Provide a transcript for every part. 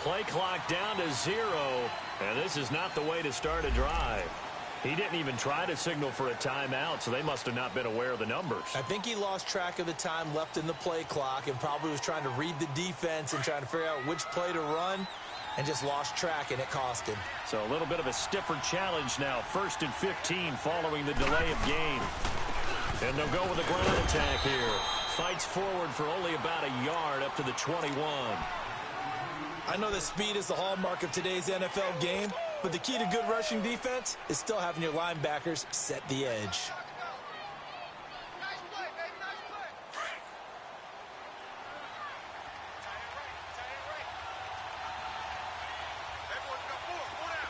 play clock down to 0, and this is not the way to start a drive. He didn't even try to signal for a timeout, so they must have not been aware of the numbers. I think he lost track of the time left in the play clock and probably was trying to read the defense and trying to figure out which play to run and just lost track, and it cost him. So a little bit of a stiffer challenge now. 1st and 15 following the delay of game. And they'll go with a ground attack here. Fights forward for only about a yard up to the 21. I know that speed is the hallmark of today's NFL game, but the key to good rushing defense is still having your linebackers set the edge.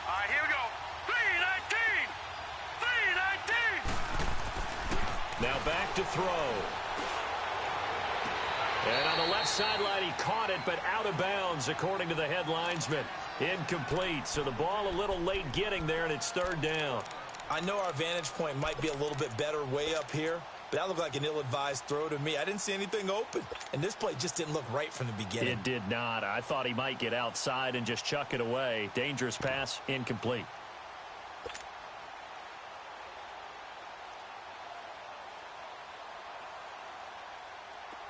All right, here we go. 3-19! 3-19! Now back to throw. And on the left sideline, he caught it, but out of bounds, according to the head linesman. Incomplete, so the ball a little late getting there, and it's 3rd down. I know our vantage point might be a little bit better way up here, but that looked like an ill-advised throw to me. I didn't see anything open, and this play just didn't look right from the beginning. It did not. I thought he might get outside and just chuck it away. Dangerous pass, incomplete.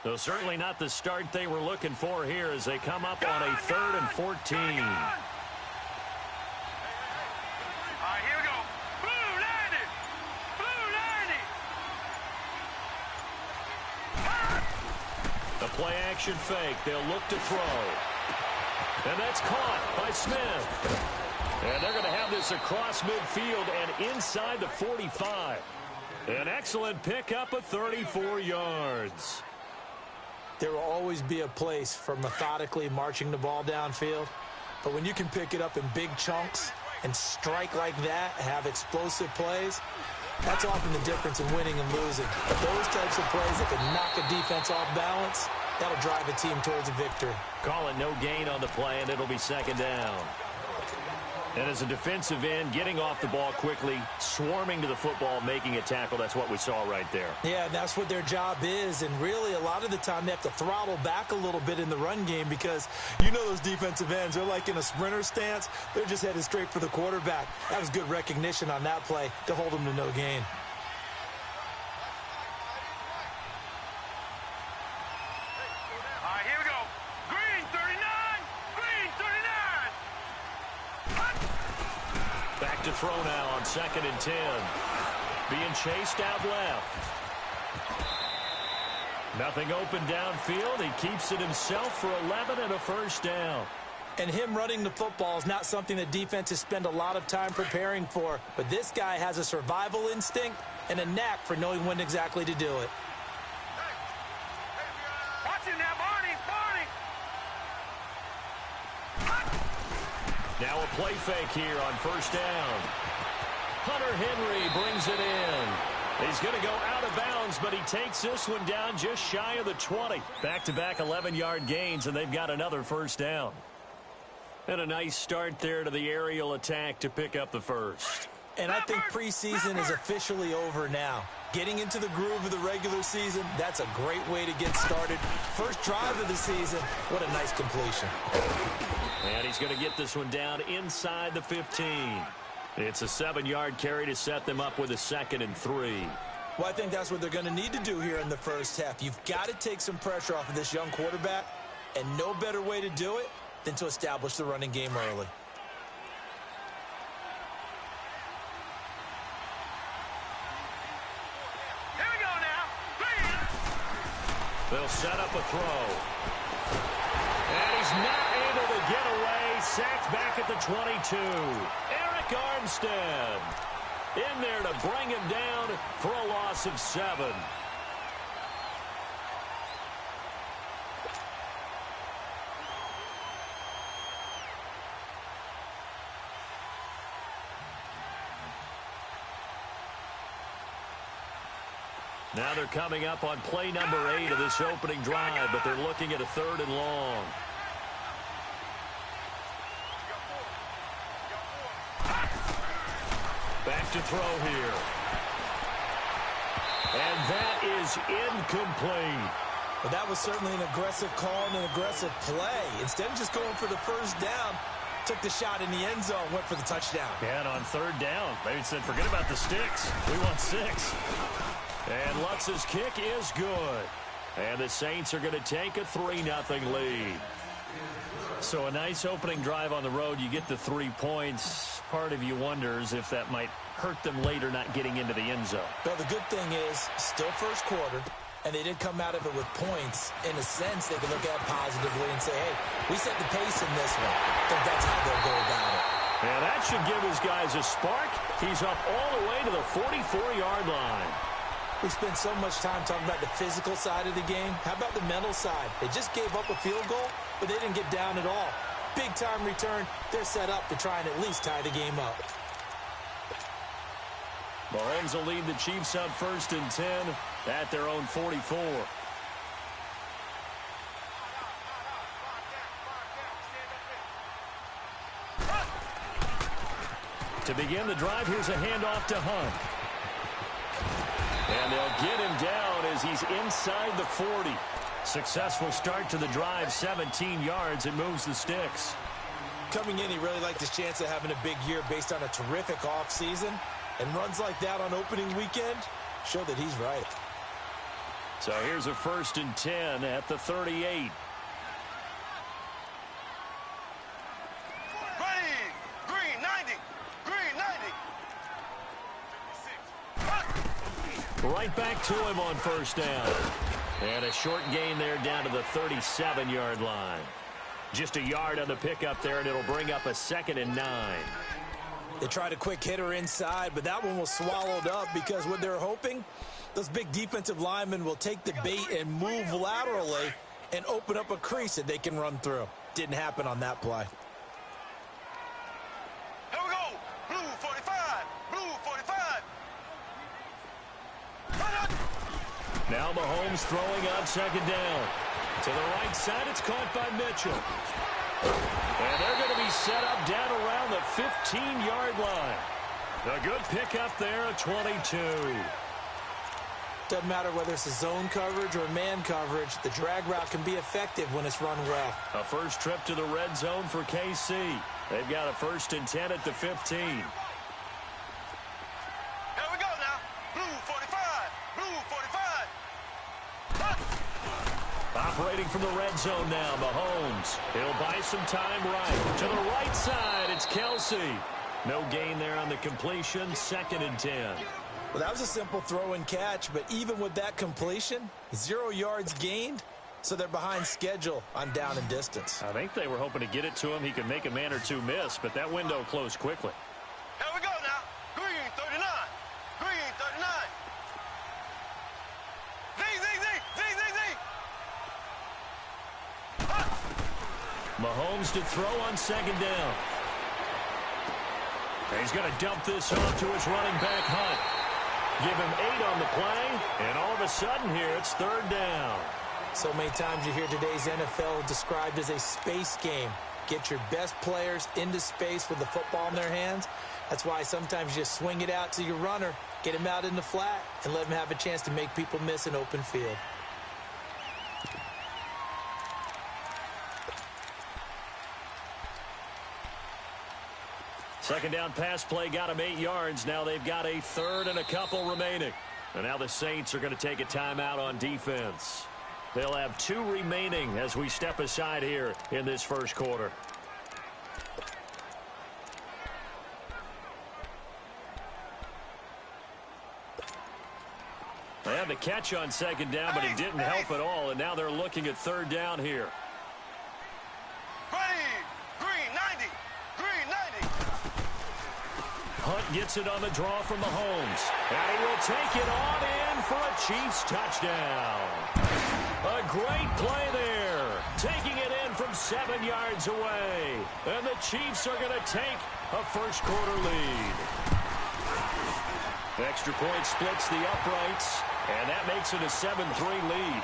So certainly not the start they were looking for here as they come up on a 3rd and 14. All right, here we go. Blue 90! Blue 90! The play action fake. They'll look to throw. And that's caught by Smith. And they're going to have this across midfield and inside the 45. An excellent pickup of 34 yards. There will always be a place for methodically marching the ball downfield. But when you can pick it up in big chunks and strike like that, have explosive plays, that's often the difference in winning and losing. Those types of plays that can knock a defense off balance, that'll drive a team towards a victory. Call it no gain on the play, and it'll be 2nd down. And as a defensive end, getting off the ball quickly, swarming to the football, making a tackle, that's what we saw right there. Yeah, that's what their job is, and really a lot of the time they have to throttle back a little bit in the run game because you know those defensive ends, they're like in a sprinter stance. They're just headed straight for the quarterback. That was good recognition on that play to hold them to no gain. All right, here we go. Green 39! Green 39! Back to throw now on 2nd and 10. Being chased out left. Nothing open downfield. He keeps it himself for 11 and a 1st down. And him running the football is not something that defenses spend a lot of time preparing for. But this guy has a survival instinct and a knack for knowing when exactly to do it. Watch it now, Barney! Now a play fake here on 1st down. Hunter Henry brings it in. He's going to go out of bounds, but he takes this one down just shy of the 20. Back-to-back 11-yard gains, and they've got another 1st down. And a nice start there to the aerial attack to pick up the 1st. And I think preseason is officially over now. Getting into the groove of the regular season, that's a great way to get started. First drive of the season, what a nice completion. And he's going to get this one down inside the 15. It's a 7-yard carry to set them up with a 2nd and 3. Well, I think that's what they're going to need to do here in the first half. You've got to take some pressure off of this young quarterback, and no better way to do it than to establish the running game early. Here we go now. They'll set up a throw. And he's not able to get away. Sacked back at the 22. Eric Armstead in there to bring him down for a loss of 7. Now they're coming up on play number 8 of this opening drive, but they're looking at a 3rd and long. Back to throw here. And that is incomplete. Well, that was certainly an aggressive call and an aggressive play. Instead of just going for the first down, took the shot in the end zone, went for the touchdown. Yeah, and on third down, they said, forget about the sticks. We want 6. And Lutz's kick is good. And the Saints are going to take a 3-0 lead. So a nice opening drive on the road. You get the 3 points. Part of you wonders if that might hurt them later not getting into the end zone. Well, the good thing is, still first quarter, and they did come out of it with points. In a sense, they can look at it positively and say, hey, we set the pace in this one. I think that's how they'll go about it. Yeah, that should give his guys a spark. He's up all the way to the 44-yard line. We spent so much time talking about the physical side of the game. How about the mental side? They just gave up a field goal, but they didn't get down at all. Big-time return. They're set up to try and at least tie the game up. Mahomes will lead the Chiefs up 1st and 10 at their own 44. To begin the drive, here's a handoff to Hunt. And they'll get him down as he's inside the 40. Successful start to the drive, 17 yards, and moves the sticks. Coming in, he really liked his chance of having a big year based on a terrific offseason. And runs like that on opening weekend show that he's right. So here's a 1st and 10 at the 38. Green 90. Green 90. Right back to him on 1st down. And a short gain there down to the 37-yard line. Just a yard on the pickup there, and it'll bring up a 2nd and 9. They tried a quick hitter inside, but that one was swallowed up because what they're hoping, those big defensive linemen will take the bait and move laterally and open up a crease that they can run through. Didn't happen on that play. Here we go. Blue 45. Blue 45. Now Mahomes throwing on 2nd down. To the right side, it's caught by Mitchell. And they're going to be set up down around the 15-yard line. A good pickup there at 22. Doesn't matter whether it's a zone coverage or man coverage, the drag route can be effective when it's run well. A first trip to the red zone for KC. They've got a 1st and 10 at the 15. Here we go now. Blue 45. Blue 45. Operating from the red zone now, Mahomes. He'll buy some time right. To the right side, it's Kelsey. No gain there on the completion, 2nd and 10. Well, that was a simple throw and catch, but even with that completion, 0 yards gained, so they're behind schedule on down and distance. I think they were hoping to get it to him. He could make a man or two miss, but that window closed quickly. Here we go now. Green 39. Green 39. Z, Z, Z, Z, Z, Z. Mahomes to throw on 2nd down. He's going to dump this off to his running back, Hunt. Give him 8 on the play, and all of a sudden here, it's 3rd down. So many times you hear today's NFL described as a space game. Get your best players into space with the football in their hands. That's why sometimes you just swing it out to your runner, get him out in the flat, and let him have a chance to make people miss an open field. Second down pass play got him 8 yards. Now they've got a 3rd and a couple remaining. And now the Saints are going to take a timeout on defense. They'll have 2 remaining as we step aside here in this first quarter. They had the catch on 2nd down, but it didn't help at all. And now they're looking at 3rd down here. Green 90. Green 90. Hunt gets it on the draw from Mahomes. And he will take it on in for a Chiefs touchdown. A great play there. Taking it in from 7 yards away. And the Chiefs are going to take a first quarter lead. The extra point splits the uprights. And that makes it a 7-3 lead.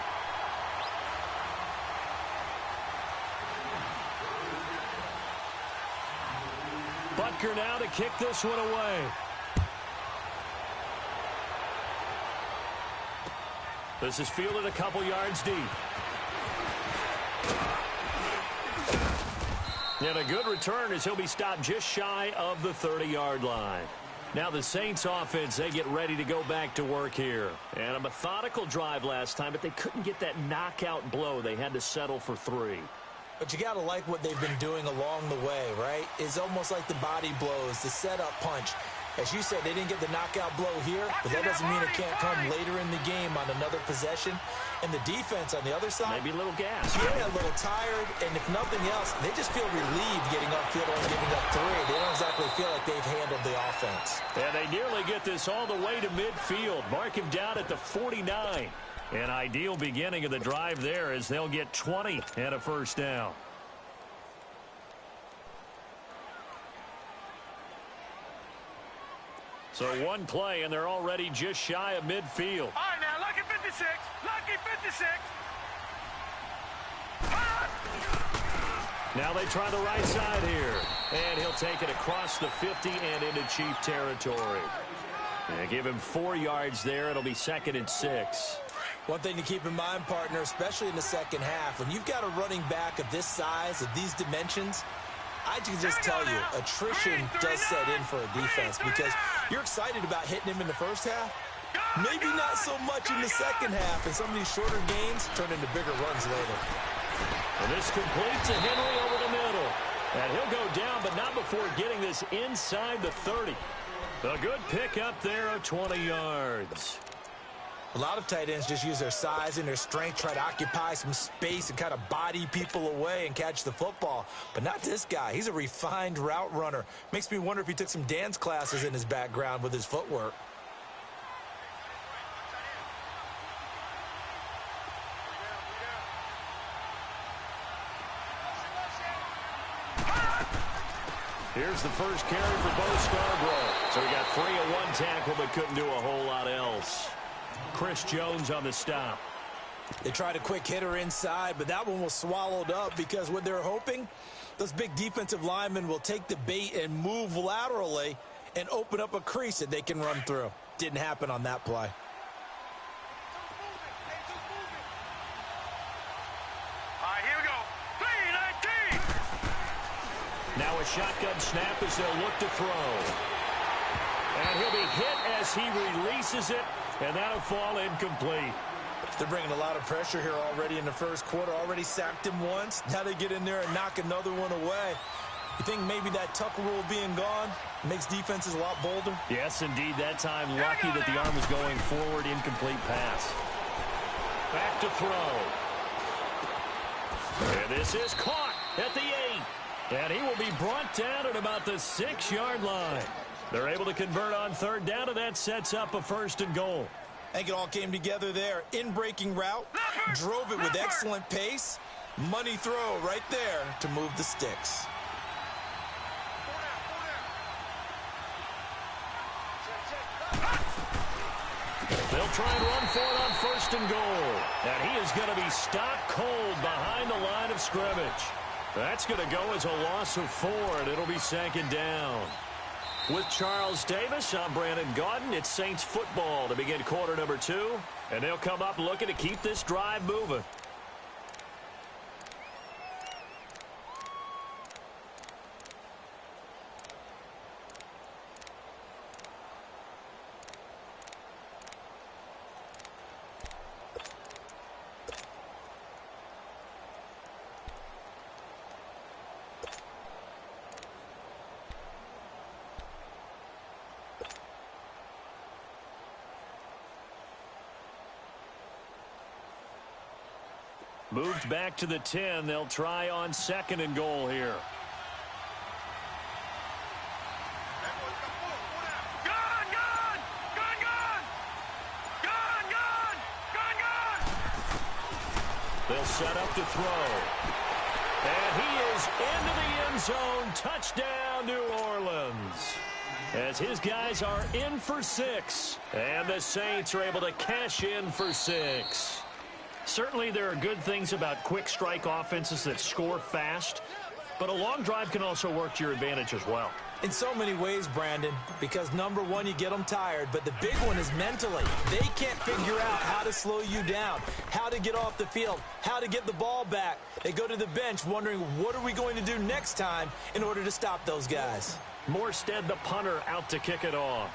Butker now to kick this one away. This is fielded a couple yards deep. And a good return as he'll be stopped just shy of the 30-yard line. Now the Saints offense, they get ready to go back to work here. And a methodical drive last time, but they couldn't get that knockout blow. They had to settle for 3. But you got to like what they've been doing along the way, right? It's almost like the body blows, the setup punch. As you said, they didn't get the knockout blow here, but that doesn't mean it can't come later in the game on another possession. And the defense on the other side, maybe a little gas. Yeah, a little tired. And if nothing else, they just feel relieved getting upfield and giving up 3. They don't exactly feel like they've handled the offense. And they nearly get this all the way to midfield. Mark him down at the 49. An ideal beginning of the drive there as they'll get 20 and a first down. So one play, and they're already just shy of midfield. All right, now, lucky 56. Lucky 56. Now they try the right side here. And he'll take it across the 50 and into Chief territory. And give him 4 yards there. It'll be 2nd and 6. One thing to keep in mind, partner, especially in the second half, when you've got a running back of this size, of these dimensions, I can just tell you, attrition does set in for a defense because you're excited about hitting him in the first half. Maybe not so much in the second half, and some of these shorter gains turn into bigger runs later. And this completes to Henry over the middle. And he'll go down, but not before getting this inside the 30. A good pickup there of 20 yards. A lot of tight ends just use their size and their strength, try to occupy some space and kind of body people away and catch the football. But not this guy. He's a refined route runner. Makes me wonder if he took some dance classes in his background with his footwork. Here's the first carry for Bo Scarborough. So he got 3 on 1 tackle, but couldn't do a whole lot else. Chris Jones on the stop. They tried a quick hitter inside, but that one was swallowed up because what they're hoping, those big defensive linemen will take the bait and move laterally and open up a crease that they can run through. Didn't happen on that play. All right, here we go. 3-19. Now a shotgun snap as they'll look to throw. And he'll be hit as he releases it, and that'll fall incomplete. They're bringing a lot of pressure here already in the first quarter. Already sacked him once. Now they get in there and knock another one away. You think maybe that tuck rule being gone makes defenses a lot bolder? Yes, indeed. That time lucky that the arm was going forward. Incomplete pass. Back to throw. And this is caught at the 8. And he will be brought down at about the 6-yard line. They're able to convert on 3rd down, and that sets up a 1st and goal. I think it all came together there. In-breaking route, drove it with excellent pace. Money throw right there to move the sticks. They'll try and run for it on 1st and goal. And he is going to be stopped cold behind the line of scrimmage. That's going to go as a loss of 4, and it'll be 2nd down. With Charles Davis, I'm Brandon Gaudin. It's Saints football to begin quarter number 2. And they'll come up looking to keep this drive moving. Moved back to the 10. They'll try on 2nd and goal here. Gone, gone! Gone, gone! Gone, gone! Gone, gone! They'll set up to throw. And he is into the end zone. Touchdown, New Orleans. As his guys are in for 6. And the Saints are able to cash in for 6. Certainly there are good things about quick strike offenses that score fast, but a long drive can also work to your advantage as well. In so many ways, Brandon, because number one, you get them tired, but the big one is mentally. They can't figure out how to slow you down, how to get off the field, how to get the ball back. They go to the bench wondering, what are we going to do next time in order to stop those guys? Morstead, the punter, out to kick it off.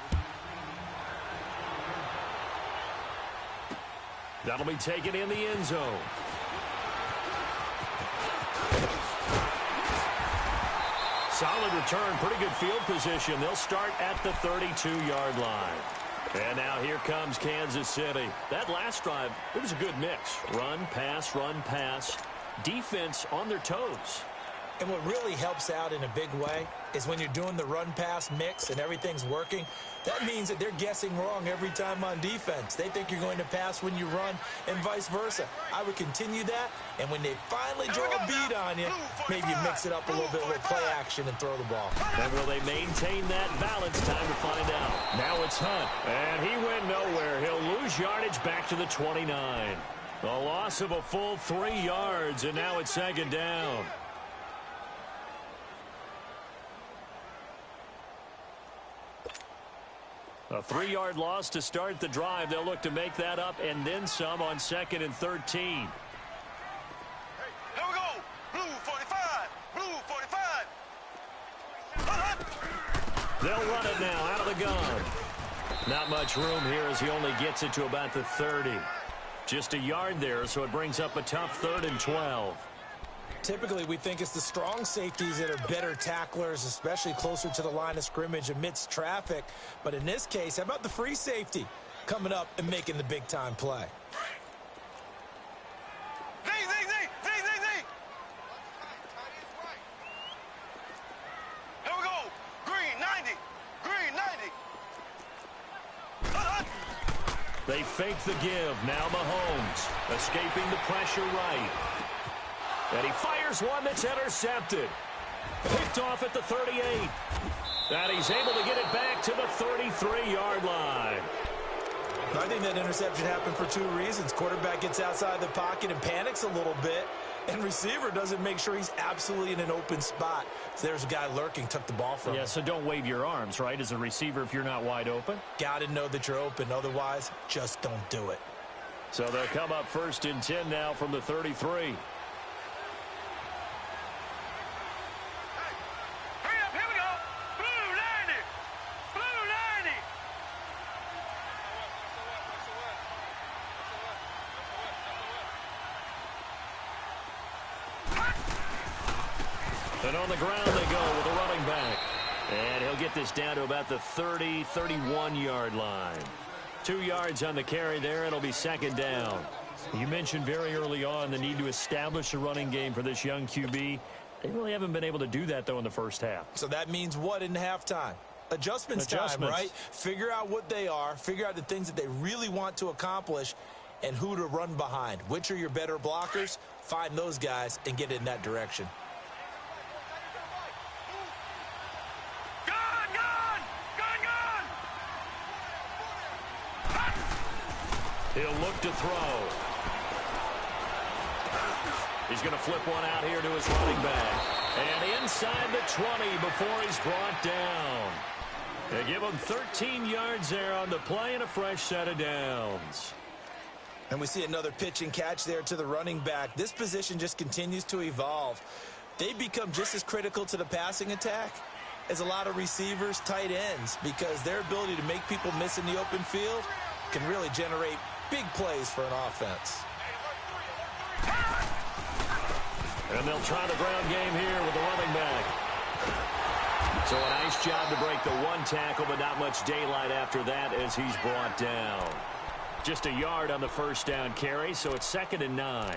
That'll be taken in the end zone. Solid return, pretty good field position. They'll start at the 32-yard line. And now here comes Kansas City. That last drive, it was a good mix. Run, pass, defense on their toes. And what really helps out in a big way is when you're doing the run-pass mix and everything's working, that means that they're guessing wrong every time on defense. They think you're going to pass when you run and vice versa. I would continue that, and when they finally draw a beat on you, maybe you mix it up a little bit with play action and throw the ball. And will they maintain that balance? Time to find out. Now it's Hunt, and he went nowhere. He'll lose yardage back to the 29. A loss of a full 3 yards, and now it's second down. A 3-yard loss to start the drive. They'll look to make that up and then some on 2nd and 13. Here we go. Blue 45. Blue 45. They'll run it now out of the gun. Not much room here as he only gets it to about the 30. Just a yard there, so it brings up a tough 3rd and 12. Typically, we think it's the strong safeties that are better tacklers, especially closer to the line of scrimmage amidst traffic. But in this case, how about the free safety coming up and making the big-time play? Z. Here we go. Green 90. Green 90. They fake the give. Now Mahomes escaping the pressure right. And he fires one that's intercepted. Picked off at the 38. And he's able to get it back to the 33-yard line. I think that interception happened for 2 reasons. Quarterback gets outside the pocket and panics a little bit, and receiver doesn't make sure he's absolutely in an open spot. So there's a guy lurking, took the ball from him. Yeah, so don't wave your arms, right, as a receiver if you're not wide open? Got to know that you're open. Otherwise, just don't do it. So they'll come up 1st and 10 now from the 33. And on the ground they go with a running back. And he'll get this down to about the 30, 31-yard line. 2 yards on the carry there. It'll be 2nd down. You mentioned very early on the need to establish a running game for this young QB. They really haven't been able to do that, though, in the first half. So that means what in halftime? Adjustments time, right? Figure out what they are. Figure out the things that they really want to accomplish and who to run behind. Which are your better blockers? Find those guys and get in that direction. He'll look to throw. He's going to flip one out here to his running back. And inside the 20 before he's brought down. They give him 13 yards there on the play and a fresh set of downs. And we see another pitch and catch there to the running back. This position just continues to evolve. They become just as critical to the passing attack as a lot of receivers, tight ends, because their ability to make people miss in the open field can really generate big plays for an offense. And they'll try the ground game here with the running back. So a nice job to break the 1 tackle, but not much daylight after that as he's brought down. Just a yard on the 1st down carry, so it's 2nd and 9.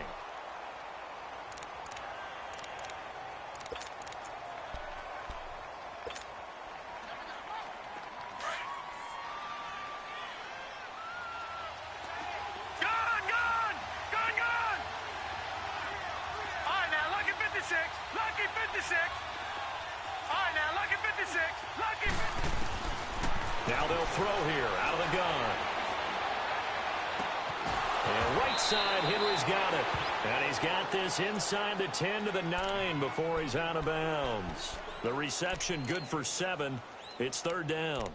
Now they'll throw here out of the gun. And right side, Henry's got it. And he's got this inside the 10 to the 9 before he's out of bounds. The reception good for 7. It's third down.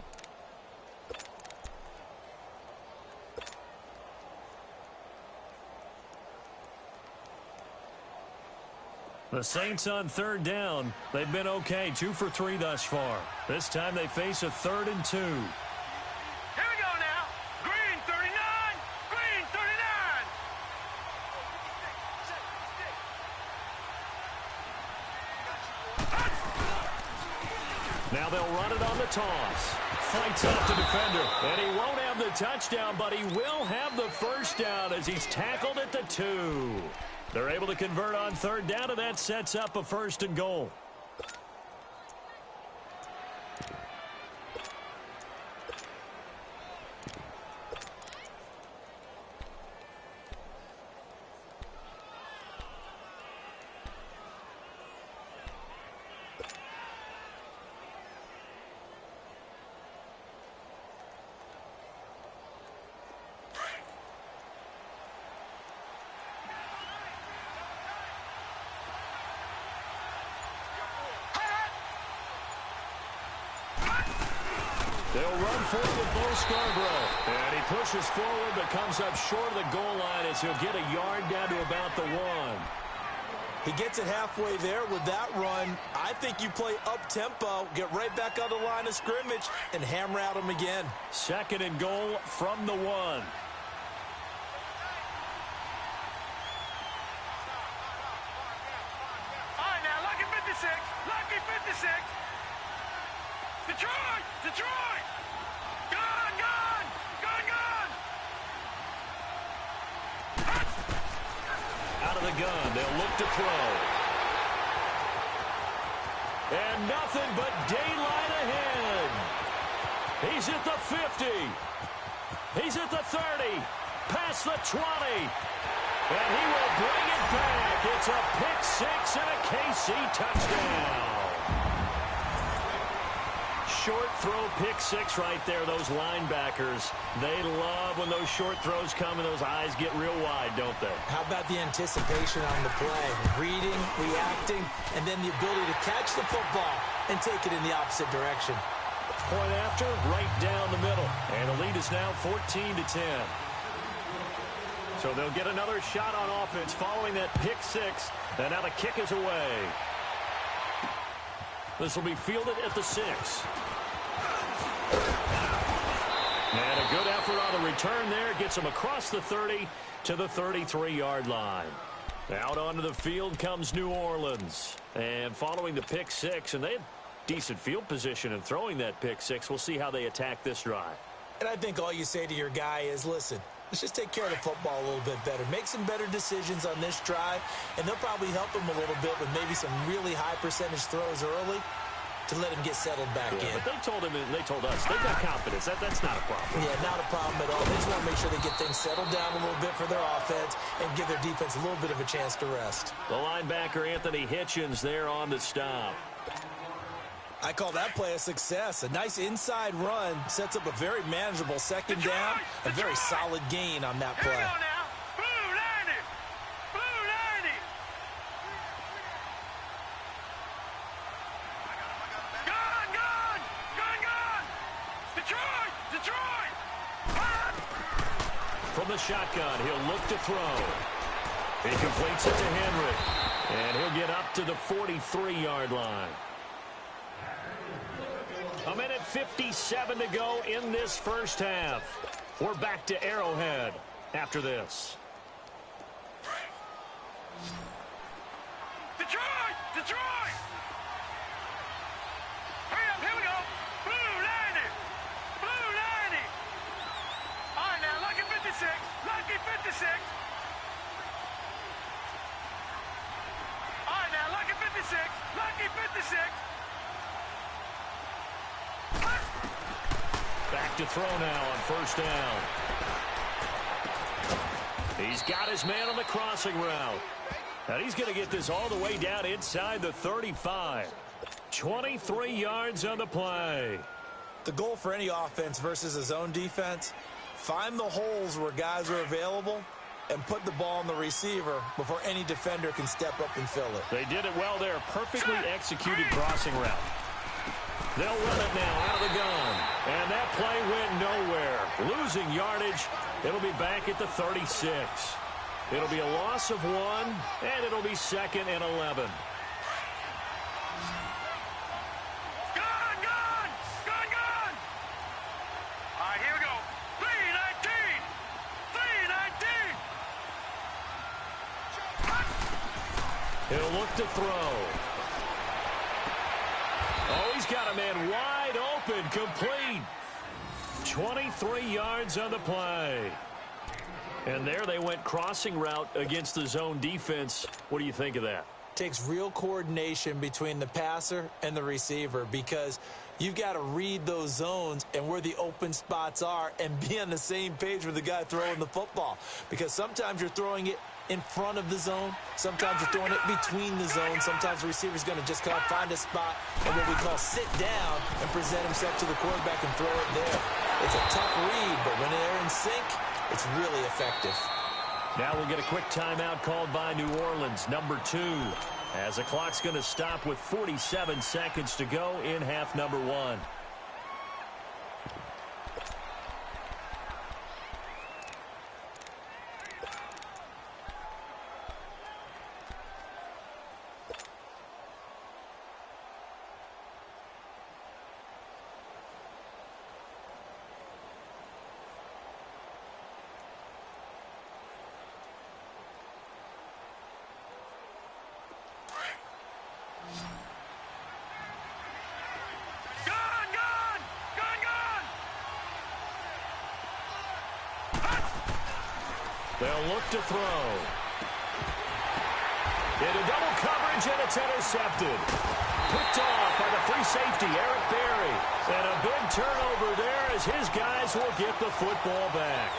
The Saints on third down. They've been okay, 2 for 3 thus far. This time they face a 3rd and 2. Here we go now. Green 39. Green 39. Now they'll run it on the toss. Fights off the defender. And he won't have the touchdown, but he will have the first down as he's tackled at the 2. They're able to convert on third down, and that sets up a 1st and goal. They'll run forward with Bo Scarborough. And he pushes forward but comes up short of the goal line as he'll get a yard down to about the 1. He gets it halfway there with that run. I think you play up-tempo, get right back on the line of scrimmage, and hammer at him again. 2nd and goal from the 1. All right, now, lucky 56. Lucky 56. Detroit! Detroit! Gone! Gone! Gone! Gone! Out of the gun, they'll look to throw. And nothing but daylight ahead. He's at the 50. He's at the 30. Past the 20. And he will bring it back. It's a pick 6 and a KC touchdown. Short throw, pick 6 right there. Those linebackers, they love when those short throws come and those eyes get real wide, don't they? How about the anticipation on the play? Reading, reacting, and then the ability to catch the football and take it in the opposite direction. Point after, right down the middle. And the lead is now 14-10. So they'll get another shot on offense following that pick 6. And now the kick is away. This will be fielded at the 6. And a good effort on the return there. Gets him across the 30 to the 33-yard line. Out onto the field comes New Orleans. And following the pick 6, and they had decent field position in throwing that pick 6. We'll see how they attack this drive. And I think all you say to your guy is, listen, let's just take care of the football a little bit better. Make some better decisions on this drive, and they'll probably help him a little bit with maybe some really high percentage throws early to let him get settled back in. But they told him, and they told us, they've got confidence. That's not a problem. Yeah, not a problem at all. They just want to make sure they get things settled down a little bit for their offense and give their defense a little bit of a chance to rest. The linebacker, Anthony Hitchens, there on the stop. I call that play a success. A nice inside run sets up a very manageable 2nd down, a very solid gain on that play. Here we go now. Blue 90. Blue 90. Gone, gone, gone, gone. Detroit, Detroit. From the shotgun, he'll look to throw. He completes it to Henry. And he'll get up to the 43-yard line. A minute 57 to go in this first half. We're back to Arrowhead after this. Detroit, Detroit. Hurry up, here we go. Blue 90. Blue 90. All right, now, lucky 56. Lucky 56. All right, now, lucky 56. Lucky 56. Back to throw now on first down. He's got his man on the crossing route. And he's going to get this all the way down inside the 35. 23 yards on the play. The goal for any offense versus his own defense, find the holes where guys are available and put the ball on the receiver before any defender can step up and fill it. They did it well there. Perfectly executed crossing route. They'll run it now out of the gun. And that play went nowhere. Losing yardage. It'll be back at the 36. It'll be a loss of 1, and it'll be 2nd and 11. He'll look to throw. Oh, he's got a man wide open, complete. 23 yards on the play. And there they went crossing route against the zone defense. What do you think of that? Takes real coordination between the passer and the receiver because you've got to read those zones and where the open spots are and be on the same page with the guy throwing the football. Because sometimes you're throwing it in front of the zone. Sometimes you're throwing it between the zones. Sometimes the receiver's going to just kind of find a spot and what we call sit down and present himself to the quarterback and throw it there. It's a tough read, but when they're in sync, it's really effective. Now we'll get a quick timeout called by New Orleans, number 2, as the clock's going to stop with 47 seconds to go in half number 1. They'll look to throw. Into double coverage, and it's intercepted. Picked off by the free safety, Eric Berry. And a big turnover there as his guys will get the football back.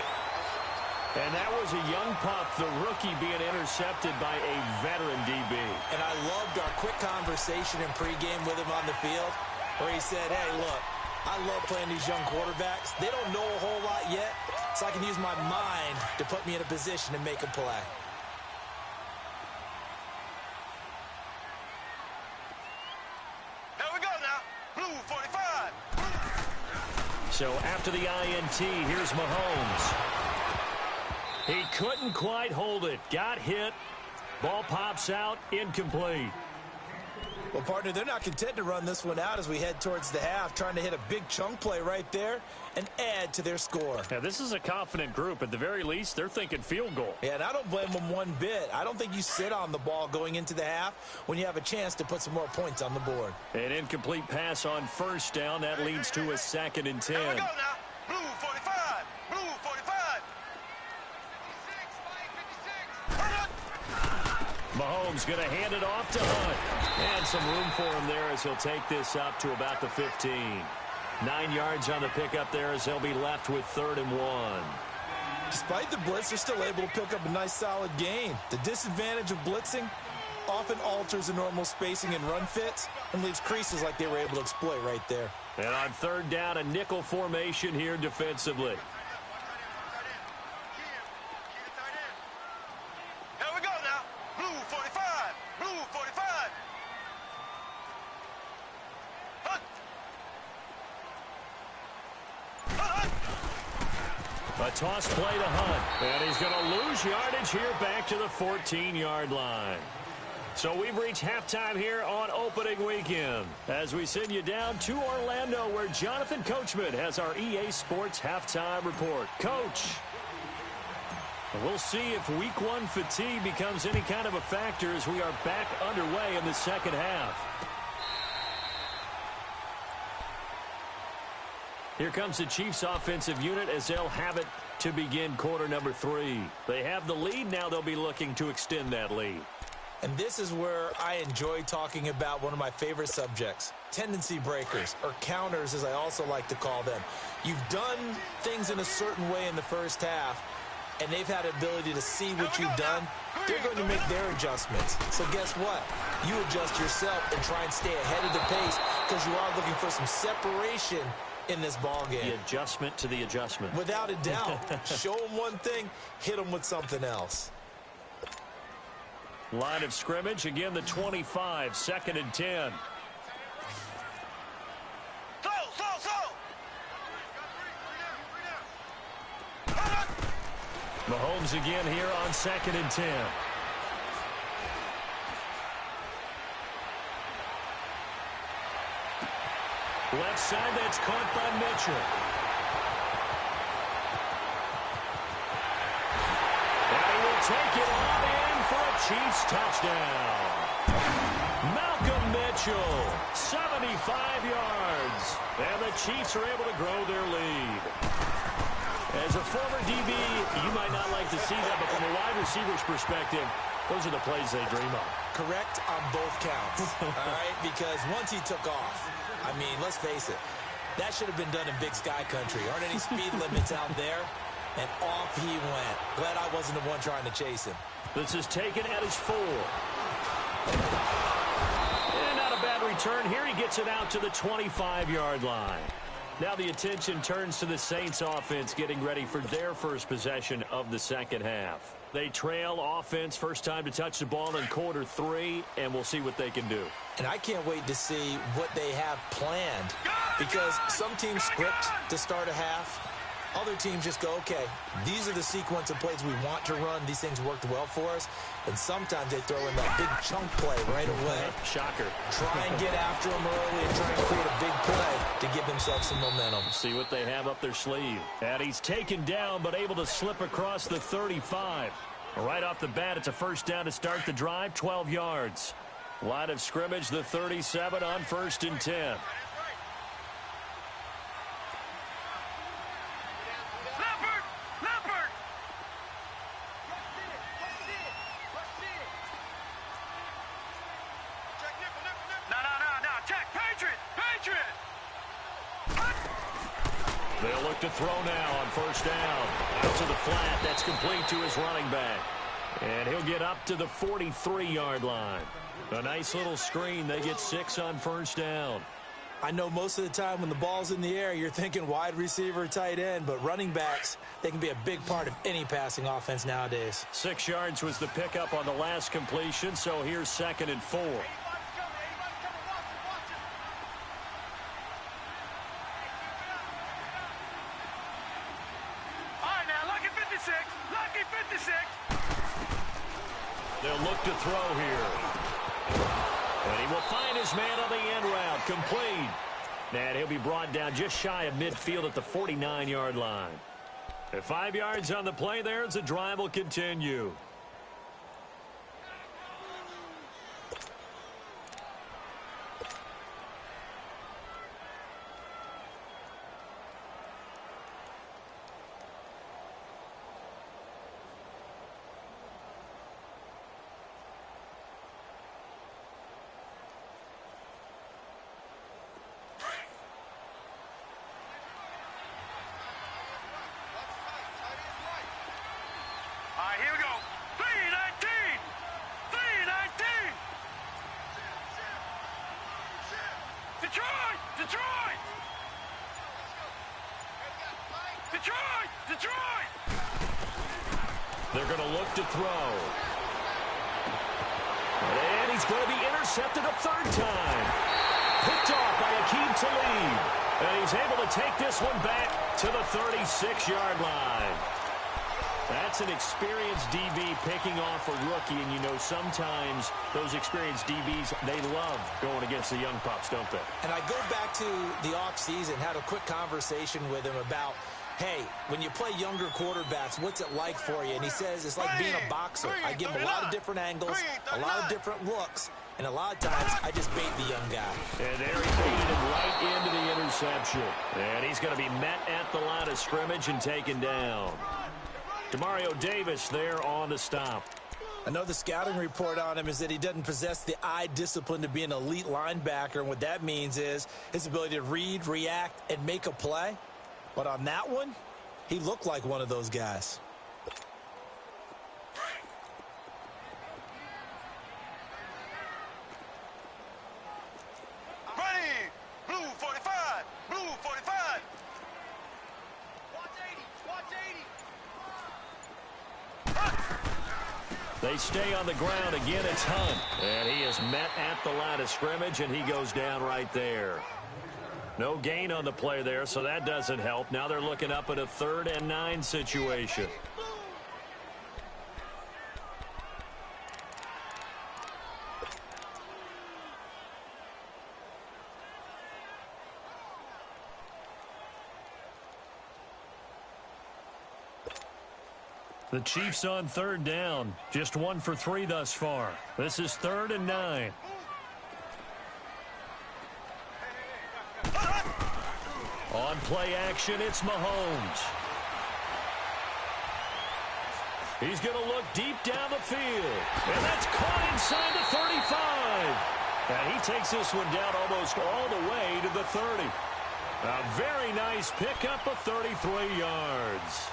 And that was a young pup, the rookie, being intercepted by a veteran DB. And I loved our quick conversation in pregame with him on the field where he said, hey, look, I love playing these young quarterbacks. They don't know a whole lot yet, so I can use my mind to put me in a position to make a play. There we go now. Blue 45. So after the INT, here's Mahomes. He couldn't quite hold it. Got hit. Ball pops out. Incomplete. Well, partner, they're not content to run this one out as we head towards the half, trying to hit a big chunk play right there and add to their score. Yeah, this is a confident group. At the very least, they're thinking field goal. Yeah, and I don't blame them one bit. I don't think you sit on the ball going into the half when you have a chance to put some more points on the board. An incomplete pass on first down. That leads to a 2nd and 10. There we go now. Blue 45. Blue 45. Mahomes going to hand it off to Hunt. And some room for him there as he'll take this up to about the 15. 9 yards on the pickup there as they'll be left with 3rd and 1. Despite the blitz, they're still able to pick up a nice solid gain. The disadvantage of blitzing often alters the normal spacing and run fits and leaves creases like they were able to exploit right there. And on 3rd down, a nickel formation here defensively. A toss play to Hunt. And he's going to lose yardage here back to the 14-yard line. So we've reached halftime here on opening weekend as we send you down to Orlando where Jonathan Coachman has our EA Sports halftime report. Coach, we'll see if week 1 fatigue becomes any kind of a factor as we are back underway in the second half. Here comes the Chiefs offensive unit as they'll have it to begin quarter number 3. They have the lead. Now they'll be looking to extend that lead. And this is where I enjoy talking about one of my favorite subjects, tendency breakers, or counters as I also like to call them. You've done things in a certain way in the first half, and they've had the ability to see what you've done. They're going to make their adjustments. So guess what? You adjust yourself and try and stay ahead of the pace because you are looking for some separation in this ball game. The adjustment to the adjustment. Without a doubt. Show them one thing, hit them with something else. Line of scrimmage, again the 25, 2nd and 10. Mahomes again here on 2nd and 10. Left side, that's caught by Mitchell. And he will take it on in for a Chiefs touchdown. Malcolm Mitchell, 75 yards. And the Chiefs are able to grow their lead. As a former DB, you might not like to see that, but from a wide receiver's perspective, those are the plays they dream of. Correct on both counts, all right? Because once he took off, I mean, let's face it, that should have been done in Big Sky Country. Aren't any speed limits out there? And off he went. Glad I wasn't the one trying to chase him. This is taken at his 4. And not a bad return here. He gets it out to the 25-yard line. Now the attention turns to the Saints offense getting ready for their first possession of the second half. They trail offense, first time to touch the ball in quarter 3, and we'll see what they can do. And I can't wait to see what they have planned, because some teams script to start a half. Other teams just go, okay, these are the sequence of plays we want to run. These things worked well for us. And sometimes they throw in that big chunk play right away. Shocker. Try and get after them early and try and create a big play to give themselves some momentum. See what they have up their sleeve. And he's taken down, but able to slip across the 35. Right off the bat, it's a first down to start the drive, 12 yards. Line of scrimmage, the 37 on 1st and 10. They'll look to throw now on first down. Out to the flat. That's complete to his running back. And he'll get up to the 43-yard line. A nice little screen. They get 6 on first down. I know most of the time when the ball's in the air, you're thinking wide receiver, tight end, but running backs, they can be a big part of any passing offense nowadays. 6 yards was the pickup on the last completion, so here's 2nd and 4. They'll look to throw here. And he will find his man on the end route. Complete. And he'll be brought down just shy of midfield at the 49-yard line. At 5 yards on the play there, as the drive will continue. Here we go. 319. 319. Detroit. Detroit. Detroit. Detroit. They're going to look to throw. And he's going to be intercepted a 3rd time. Picked off by Akeem Talib. And he's able to take this one back to the 36-yard line. That's an experienced DB picking off a rookie, and you know sometimes those experienced DBs, they love going against the young pups, don't they? And I go back to the offseason, had a quick conversation with him about, hey, when you play younger quarterbacks, what's it like for you? And he says it's like being a boxer. I give him a lot of different angles, a lot of different looks, and a lot of times I just bait the young guy. And there he baited him right into the interception. And he's going to be met at the line of scrimmage and taken down. Demario Davis there on the stop. I know the scouting report on him is that he doesn't possess the eye discipline to be an elite linebacker, and what that means is his ability to read, react, and make a play. But on that one, he looked like one of those guys. Ready. Blue 45. Blue 45. They stay on the ground. Again, it's Hunt. And he is met at the line of scrimmage, and he goes down right there. No gain on the play there, so that doesn't help. Now they're looking up at a 3rd and 9 situation. The Chiefs on 3rd down. Just 1 for 3 thus far. This is 3rd and 9. On play action, it's Mahomes. He's going to look deep down the field. And that's caught inside the 35. And he takes this one down almost all the way to the 30. A very nice pickup of 33 yards.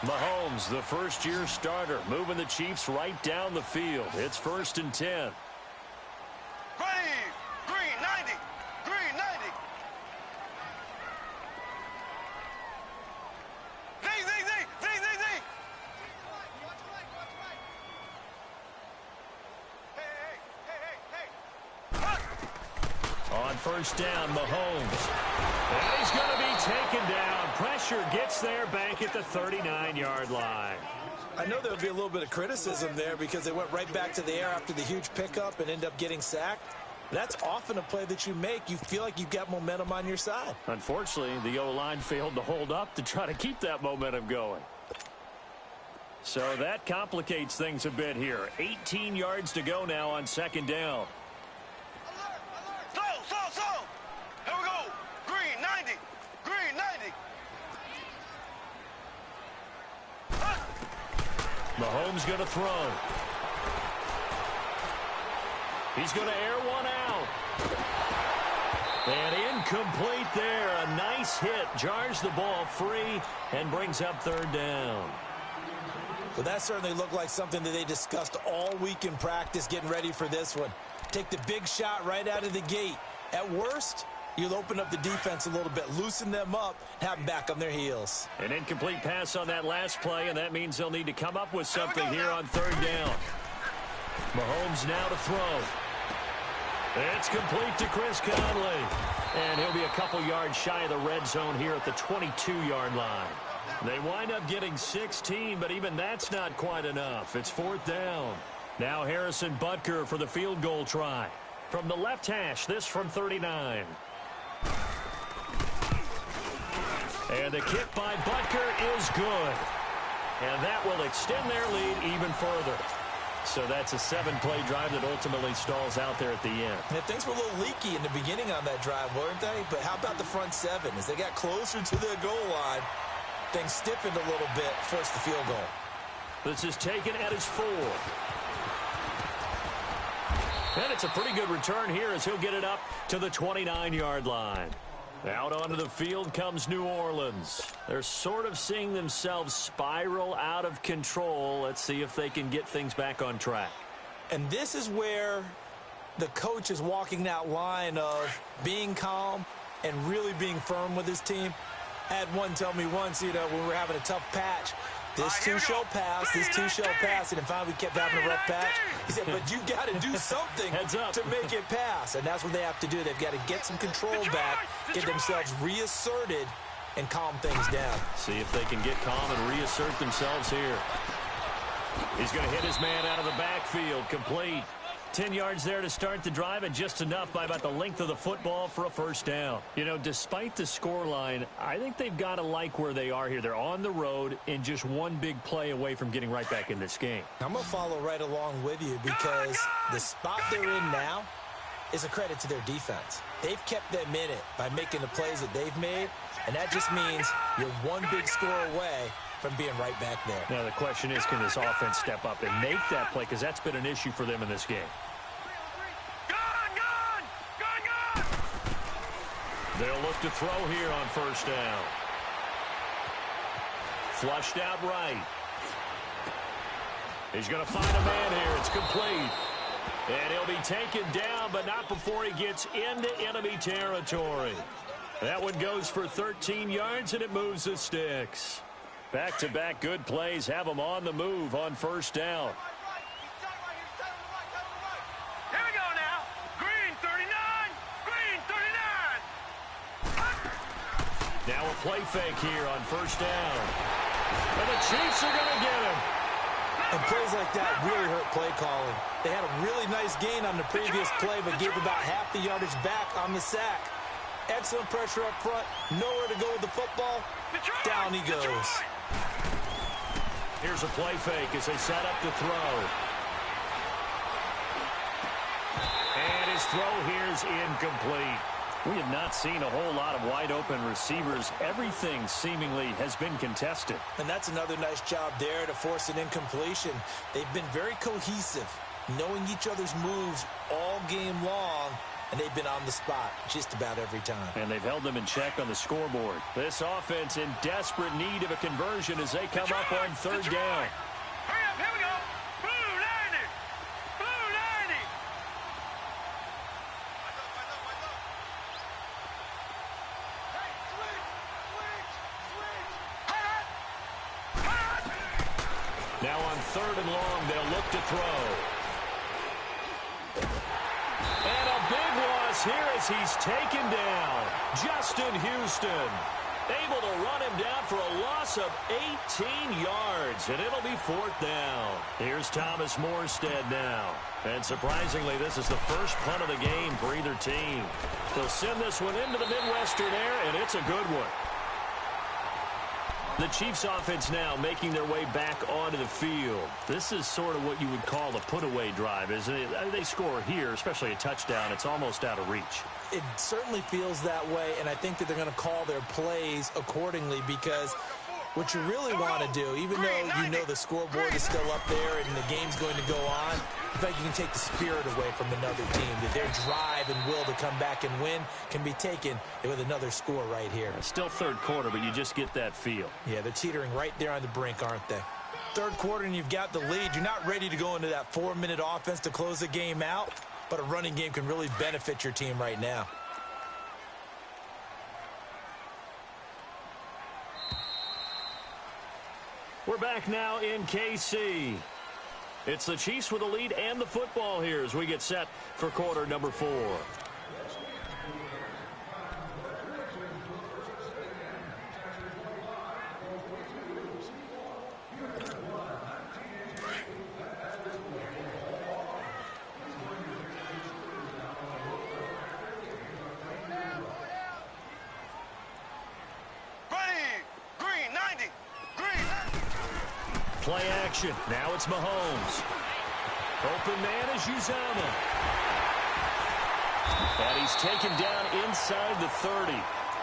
Mahomes, the first-year starter, moving the Chiefs right down the field. It's 1st and 10. Ready, green 90, green 90. Z. Hey. On 1st down, Mahomes. And he's going to be taken down. Pressure gets there back at the 39-yard line. I know there would be a little bit of criticism there because they went right back to the air after the huge pickup and end up getting sacked. That's often a play that you make. You feel like you've got momentum on your side. Unfortunately, the O-line failed to hold up to try to keep that momentum going. So that complicates things a bit here. 18 yards to go now on 2nd down. Slow. Here we go. Green 90, green 90. Mahomes going to throw. He's going to air one out. And incomplete there. A nice hit. Jars the ball free and brings up 3rd down. Well, that certainly looked like something that they discussed all week in practice getting ready for this one. Take the big shot right out of the gate. At worst, you'll open up the defense a little bit, loosen them up, and have them back on their heels. An incomplete pass on that last play, and that means they'll need to come up with something here on 3rd down. Mahomes now to throw. It's complete to Chris Conley. And he'll be a couple yards shy of the red zone here at the 22-yard line. They wind up getting 16, but even that's not quite enough. It's 4th down. Now Harrison Butker for the field goal try. From the left hash, this from 39. And the kick by Butker is good. And that will extend their lead even further. So that's a 7-play drive that ultimately stalls out there at the end. Yeah, things were a little leaky in the beginning on that drive, weren't they? But how about the front 7? As they got closer to the goal line, things stiffened a little bit, forced the field goal. This is taken at his 4. And it's a pretty good return here as he'll get it up to the 29-yard line. Out onto the field comes New Orleans. They're sort of seeing themselves spiral out of control. Let's see if they can get things back on track. And this is where the coach is walking that line of being calm and really being firm with his team. I had one tell me once, when we were having a tough patch, this too shall pass, this too shall pass, and finally we kept having a rough patch. He said, but you got to do something to make it pass, and that's what they have to do. They've got to get some control back, get themselves reasserted, and calm things down. See if they can get calm and reassert themselves here. He's going to hit his man out of the backfield, complete. 10 yards there to start the drive, and just enough by about the length of the football for a 1st down. Despite the scoreline, I think they've got to like where they are here. They're on the road and just one big play away from getting right back in this game. I'm going to follow right along with you because the spot they're in now is a credit to their defense. They've kept them in it by making the plays that they've made, and that just means you're one big score away from being right back there. Now the question is, can this offense step up and make that play? Because that's been an issue for them in this game. Gone! They'll look to throw here on 1st down. Flushed out right. He's going to find a man here. It's complete. And he'll be taken down, but not before he gets into enemy territory. That one goes for 13 yards, and it moves the sticks. Back-to-back good plays have them on the move on first down. Here we go now. Green 39. Green 39. Now a play fake here on first down. And the Chiefs are going to get him. And plays like that really hurt play calling. They had a really nice gain on the previous play, but gave about half the yardage back on the sack. Excellent pressure up front. Nowhere to go with the football. Down he goes. Here's a play fake as they set up to throw. And his throw here's incomplete. We have not seen a whole lot of wide-open receivers. Everything seemingly has been contested. And that's another nice job there to force an incompletion. They've been very cohesive, knowing each other's moves all game long, and they've been on the spot just about every time. And they've held them in check on the scoreboard. This offense in desperate need of a conversion as they come up on third down. Hurry up, here we go. Blue 90. Blue 90. Now on third and long, they'll look to throw. And a big loss here as he's taken down. Justin Houston able to run him down for a loss of 18 yards, and it'll be fourth down. Here's Thomas Morstead now. And surprisingly, this is the first punt of the game for either team. They'll send this one into the Midwestern air, and it's a good one. The Chiefs offense now making their way back onto the field. This is sort of what you would call a put-away drive, isn't it? They score here, especially a touchdown. It's almost out of reach. It certainly feels that way, and I think that they're going to call their plays accordingly, because what you really want to do, even though you know the scoreboard is still up there and the game's going to go on, in fact, you can take the spirit away from another team, that their drive and will to come back and win can be taken with another score right here. It's still third quarter, but you just get that feel. Yeah, they're teetering right there on the brink, aren't they? Third quarter and you've got the lead. You're not ready to go into that 4-minute offense to close the game out, but a running game can really benefit your team right now. We're back now in KC. It's the Chiefs with the lead and the football here as we get set for quarter number 4. Play action. Now it's Mahomes. Open man is Uzama. And he's taken down inside the 30.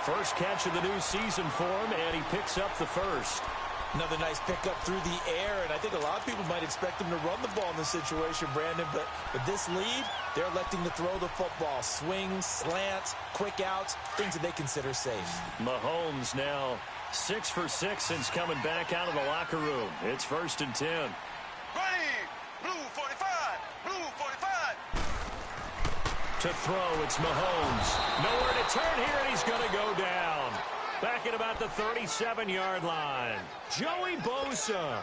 First catch of the new season for him, and he picks up the first. Another nice pickup through the air, and I think a lot of people might expect him to run the ball in this situation, Brandon, but with this lead, they're electing to throw the football. Swings, slants, quick outs, things that they consider safe. Mahomes now 6 for 6 since coming back out of the locker room. It's 1st and 10. Ready, blue 45, blue 45. To throw, it's Mahomes. Nowhere to turn here, and he's going to go down. Back at about the 37-yard line. Joey Bosa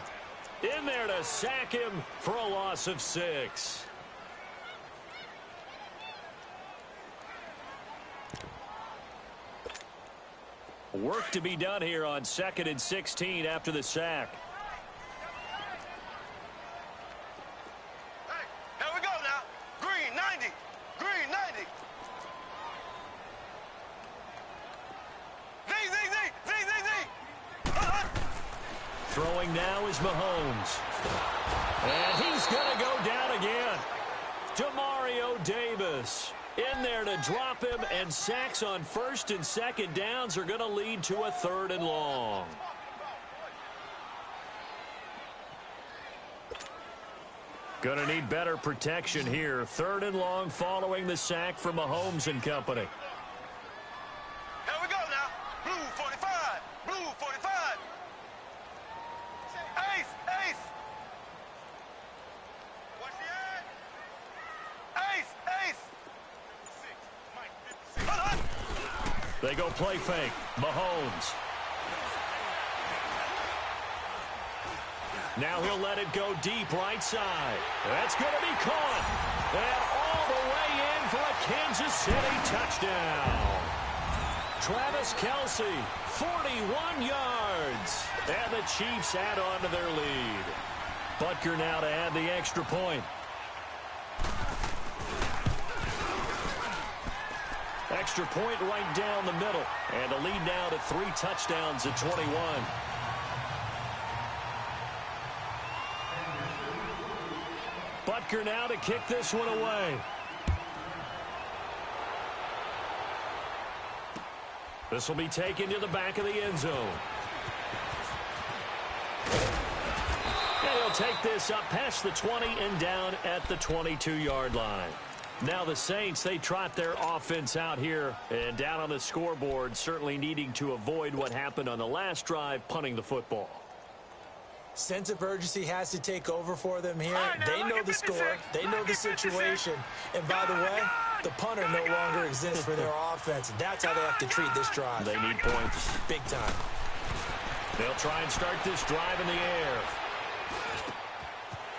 in there to sack him for a loss of 6. Work to be done here on 2nd and 16 after the sack. Hey, here we go now. Green 90, green 90. Z. Throwing now is Mahomes. And he's going to go down again. Demario Davis in there to drop him, and sacks on 1st and 2nd downs are going to lead to a 3rd and long. Going to need better protection here. 3rd and long following the sack from Mahomes and company. Here we go now. Blue 45, blue 45. Ace. Watch the eye. Ace. They go play fake. Mahomes. Now he'll let it go deep right side. That's going to be caught. And all the way in for a Kansas City touchdown. Travis Kelce, 41 yards. And the Chiefs add on to their lead. Butker now to add the extra point. Extra point right down the middle. And a lead now to 3 touchdowns at 21. Butker now to kick this one away. This will be taken to the back of the end zone. And he'll take this up past the 20 and down at the 22-yard line. Now the Saints, they trot their offense out here and down on the scoreboard, certainly needing to avoid what happened on the last drive, punting the football. Sense of urgency has to take over for them here. They know the score. They know the situation. And by the way, the punter no longer exists for their offense. And that's how they have to treat this drive. They need points. Big time. They'll try and start this drive in the air.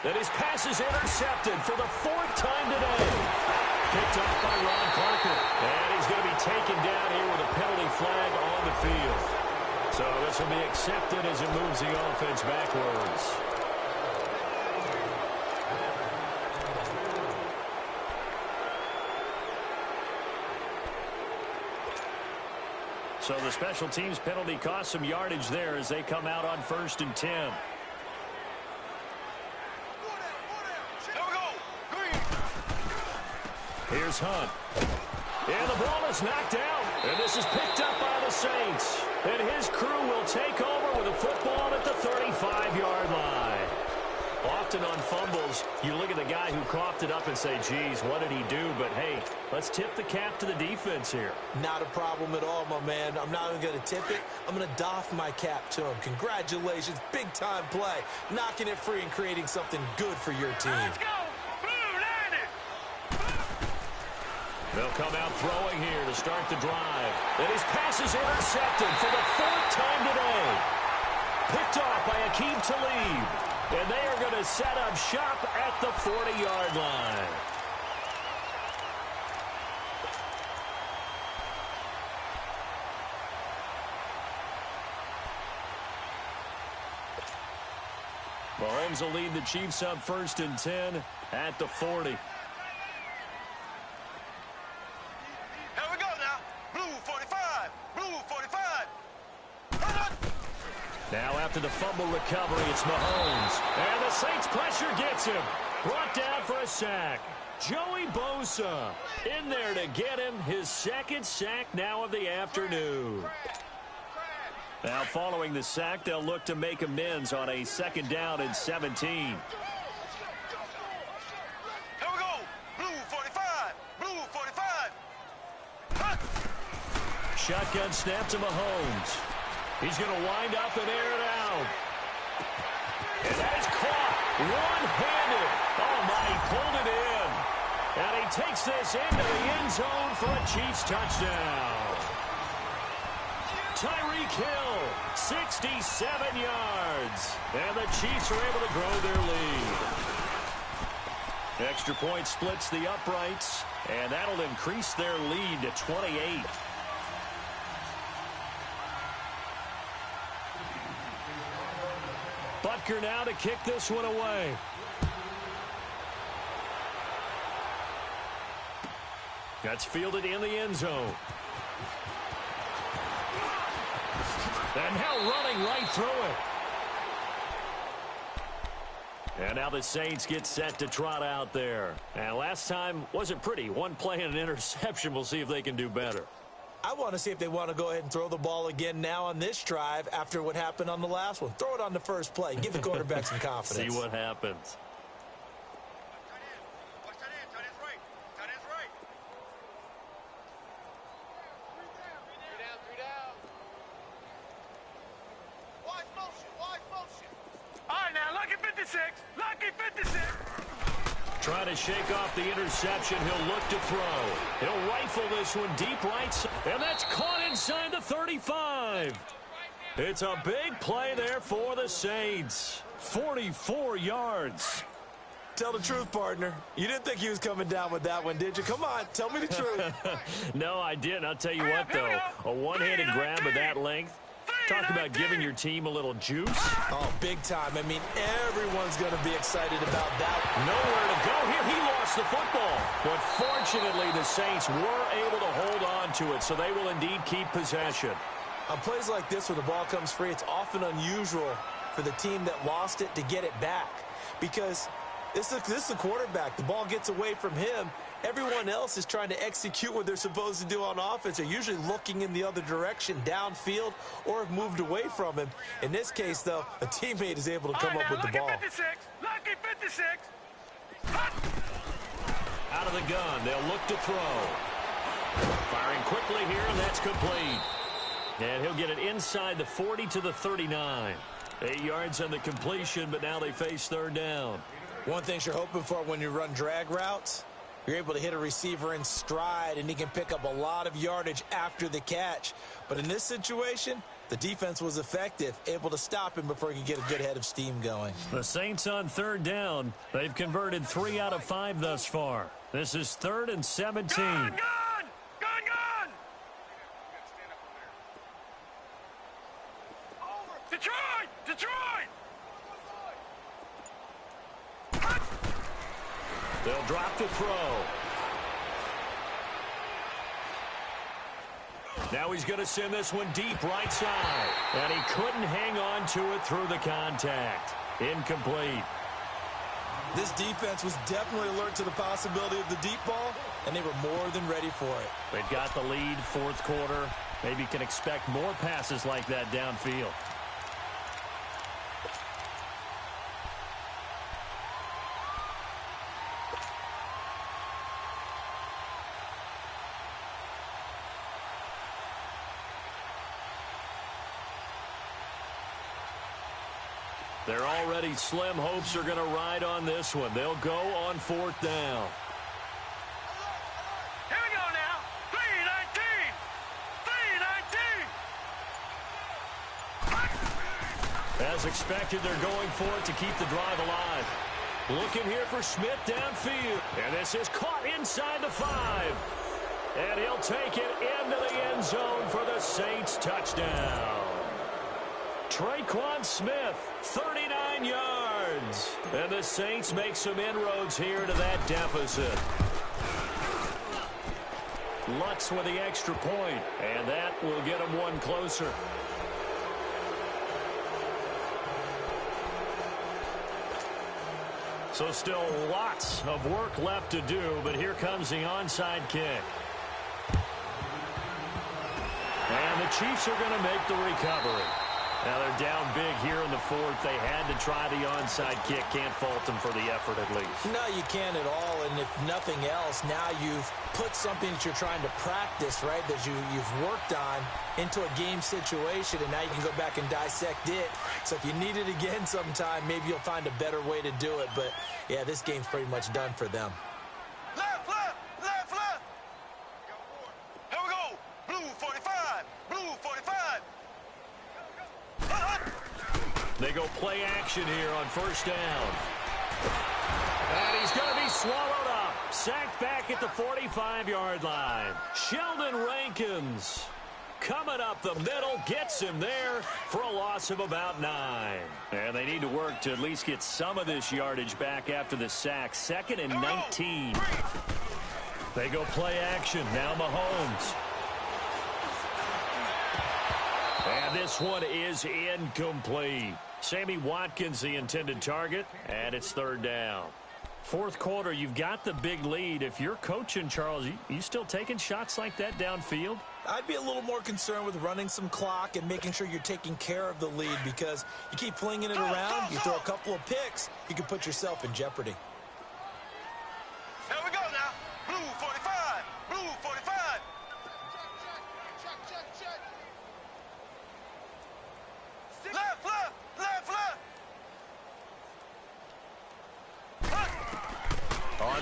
And his pass is intercepted for the 4th time today. Picked off by Ron Parker. And he's going to be taken down here with a penalty flag on the field. So this will be accepted as it moves the offense backwards. So the special teams penalty cost some yardage there as they come out on 1st and 10. Here's Hunt. And the ball is knocked out. And this is picked up by the Saints. And his crew will take over with a football at the 35-yard line. Often on fumbles, you look at the guy who coughed it up and say, geez, what did he do? But, hey, let's tip the cap to the defense here. Not a problem at all, my man. I'm not even going to tip it. I'm going to doff my cap to him. Congratulations. Big-time play. Knocking it free and creating something good for your team. Let's go. They'll come out throwing here to start the drive. And his pass is intercepted for the 4th time today. Picked off by Akeem Talib. And they are going to set up shop at the 40-yard line. Mahomes will lead the Chiefs up 1st and 10 at the 40. Now after the fumble recovery, it's Mahomes. And the Saints pressure gets him. Brought down for a sack. Joey Bosa in there to get him his 2nd sack now of the afternoon. Now following the sack, they'll look to make amends on a 2nd down and 17. Here we go. Blue 45. Blue 45. Shotgun snap to Mahomes. He's going to wind up and air it out. And that is caught one-handed. Oh, my, he pulled it in. And he takes this into the end zone for a Chiefs touchdown. Tyreek Hill, 67 yards. And the Chiefs are able to grow their lead. Extra point splits the uprights, and that'll increase their lead to 28. Butker now to kick this one away. That's fielded in the end zone. And now running right through it. And now the Saints get set to trot out there. And last time wasn't pretty. One play and an interception. We'll see if they can do better. I want to see if they want to go ahead and throw the ball again now on this drive after what happened on the last one. Throw it on the first play. Give the quarterback some confidence. See what happens. Watch that end. Tight end's right. Tight end's right. 3 down. Watch motion. Watch motion. All right, now, lucky 56. Lucky 56. Trying to shake off the interception. He'll look to throw. He'll rifle this one deep right side. And that's caught inside the 35. It's a big play there for the Saints. 44 yards. Tell the truth, partner. You didn't think he was coming down with that one, did you? Come on, tell me the truth. No, I didn't. I'll tell you what, though. A one-handed grab of that length. Talk about giving your team a little juice. Oh, big time. I mean, everyone's going to be excited about that. Nowhere to go here. He lost the football. But fortunately, the Saints were able to hold on to it, so they will indeed keep possession. On plays like this where the ball comes free, it's often unusual for the team that lost it to get it back. Because this is the quarterback. The ball gets away from him. Everyone else is trying to execute what they're supposed to do on offense. They're usually looking in the other direction, downfield, or have moved away from him. In this case, though, a teammate is able to come up with the ball. Lucky 56. Out of the gun, they'll look to throw. Firing quickly here, and that's complete. And he'll get it inside the 40 to the 39. 8 yards on the completion, but now they face third down. One thing you're hoping for when you run drag routes, you're able to hit a receiver in stride, and he can pick up a lot of yardage after the catch. But in this situation, the defense was effective, able to stop him before he could get a good head of steam going. The Saints on third down. They've converted 3 out of 5 thus far. This is 3rd and 17. Gun! Detroit! They'll drop the throw. Now he's going to send this one deep right side. And he couldn't hang on to it through the contact. Incomplete. This defense was definitely alert to the possibility of the deep ball, and they were more than ready for it. They've got the lead, fourth quarter. Maybe can expect more passes like that downfield. They're already slim. Hopes are going to ride on this one. They'll go on 4th down. Here we go now. 3-19. 3-19. As expected, they're going for it to keep the drive alive. Looking here for Smith downfield. And this is caught inside the 5. And he'll take it into the end zone for the Saints touchdown. Traquan Smith, 39 yards. And the Saints make some inroads here to that deficit. Lutz with the extra point, and that will get them one closer. So still lots of work left to do, but here comes the onside kick. And the Chiefs are going to make the recovery. Now they're down big here in the 4th. They had to try the onside kick. Can't fault them for the effort at least. No, you can't at all. And if nothing else, now you've put something that you're trying to practice, right, that you've worked on into a game situation, and now you can go back and dissect it. So if you need it again sometime, maybe you'll find a better way to do it. But, yeah, this game's pretty much done for them. Left. Here we go. Blue 45. Blue 45. They go play action here on 1st down. And he's going to be swallowed up. Sacked back at the 45-yard line. Sheldon Rankins coming up the middle, gets him there for a loss of about 9. And they need to work to at least get some of this yardage back after the sack. 2nd and 19. They go play action. Now Mahomes. And this one is incomplete. Sammy Watkins, the intended target, and it's 3rd down. 4th quarter, you've got the big lead. If you're coaching, Charles, you still taking shots like that downfield? I'd be a little more concerned with running some clock and making sure you're taking care of the lead, because you keep flinging it around, you throw a couple of picks, you can put yourself in jeopardy. Here we go now. Blue 45. Blue 45. Left.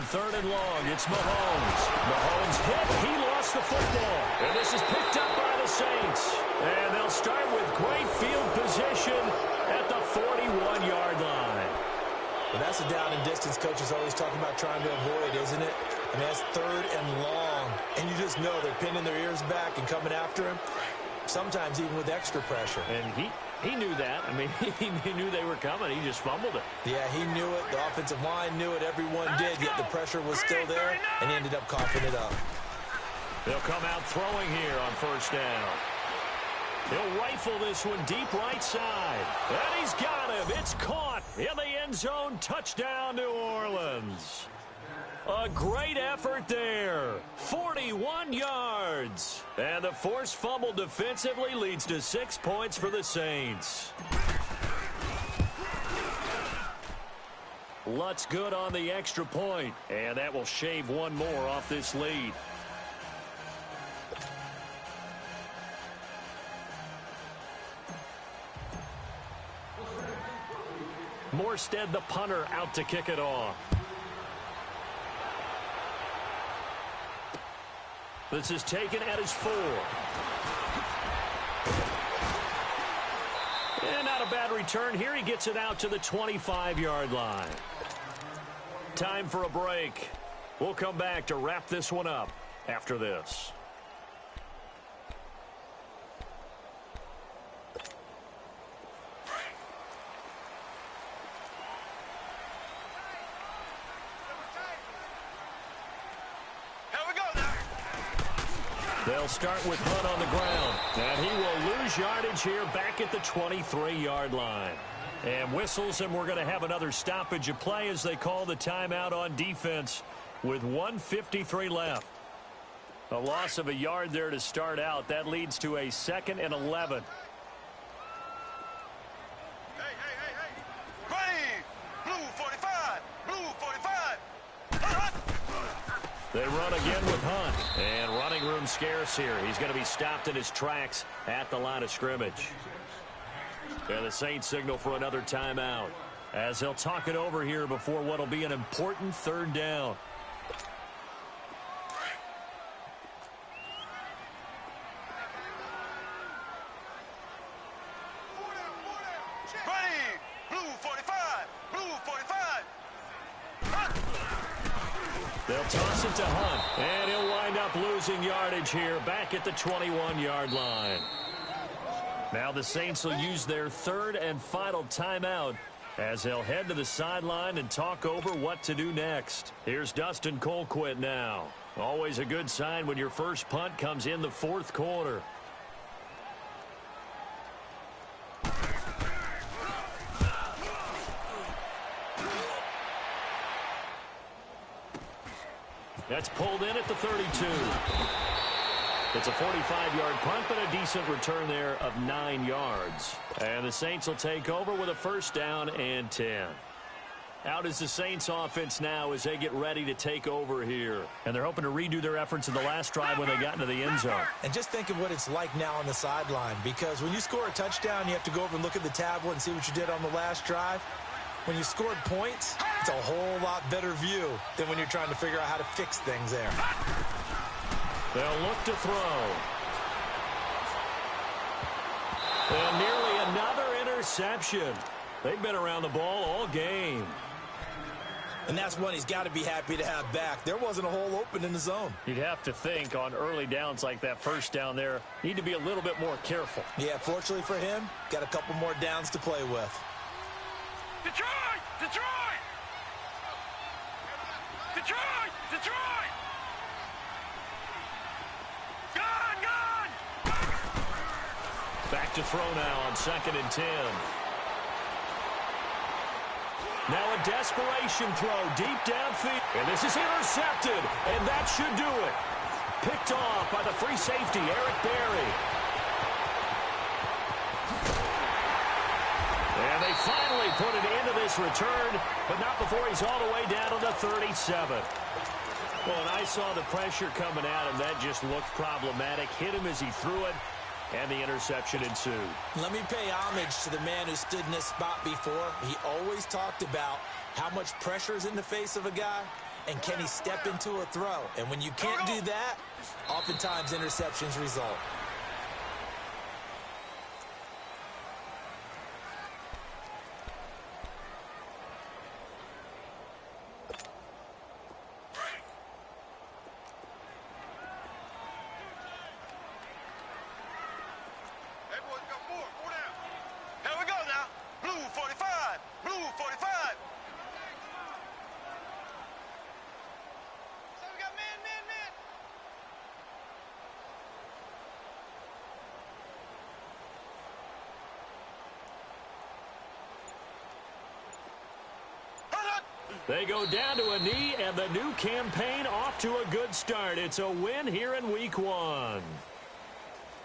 third and long. It's Mahomes. Mahomes hit. He lost the football. And this is picked up by the Saints. And they'll start with great field position at the 41-yard line. Well, that's a down and distance coach is always talking about trying to avoid, isn't it? I mean, that's third and long. And you just know they're pinning their ears back and coming after him, sometimes even with extra pressure. And he knew that. I mean, he knew they were coming. He just fumbled it. Yeah, he knew it. The offensive line knew it. Everyone did, yet the pressure was still there, and he ended up coughing it up. They'll come out throwing here on first down. He'll rifle this one deep right side. And he's got him. It's caught in the end zone. Touchdown, New Orleans. A great effort there. 41 yards. And the forced fumble defensively leads to 6 points for the Saints. Lutz good on the extra point. And that will shave one more off this lead. Morstead, the punter, out to kick it off. This is taken at his 4. And not a bad return here. He gets it out to the 25-yard line. Time for a break. We'll come back to wrap this one up after this. They'll start with Hunt on the ground. And he will lose yardage here back at the 23-yard line. And whistles, and we're going to have another stoppage of play as they call the timeout on defense with 1:53 left. A loss of a yard there to start out. That leads to a 2nd and 11. They run again with Hunt. And running room scarce here. He's going to be stopped in his tracks at the line of scrimmage. And the Saints signal for another timeout as they'll talk it over here before what will be an important third down. They'll toss it to Hunt, and he'll wind up losing yardage here back at the 21-yard line. Now the Saints will use their third and final timeout as they'll head to the sideline and talk over what to do next. Here's Dustin Colquitt now. Always a good sign when your first punt comes in the fourth quarter. That's pulled in at the 32. It's a 45-yard punt, but a decent return there of 9 yards. And the Saints will take over with a first down and 10. Out is the Saints offense now as they get ready to take over here. And they're hoping to redo their efforts in the last drive when they got into the end zone. And just think of what it's like now on the sideline, because when you score a touchdown, you have to go over and look at the tablet and see what you did on the last drive. When you scored points, it's a whole lot better view than when you're trying to figure out how to fix things there. They'll look to throw. And nearly another interception. They've been around the ball all game. And that's one he's got to be happy to have back. There wasn't a hole open in the zone. You'd have to think on early downs like that first down there, need to be a little bit more careful. Yeah, fortunately for him, got a couple more downs to play with. Detroit! Detroit! Detroit! Detroit! Gone! Back to throw now on 2nd and 10. Now a desperation throw deep downfield. And this is intercepted. And that should do it. Picked off by the free safety, Eric Berry. And they finally put it into this return, but not before he's all the way down to the 37. Well, and I saw the pressure coming at him. That just looked problematic. Hit him as he threw it, and the interception ensued. Let me pay homage to the man who stood in this spot before. He always talked about how much pressure is in the face of a guy, And can he step into a throw? And when you can't do that, oftentimes interceptions result. They go down to a knee, and the new campaign off to a good start. It's a win here in Week 1.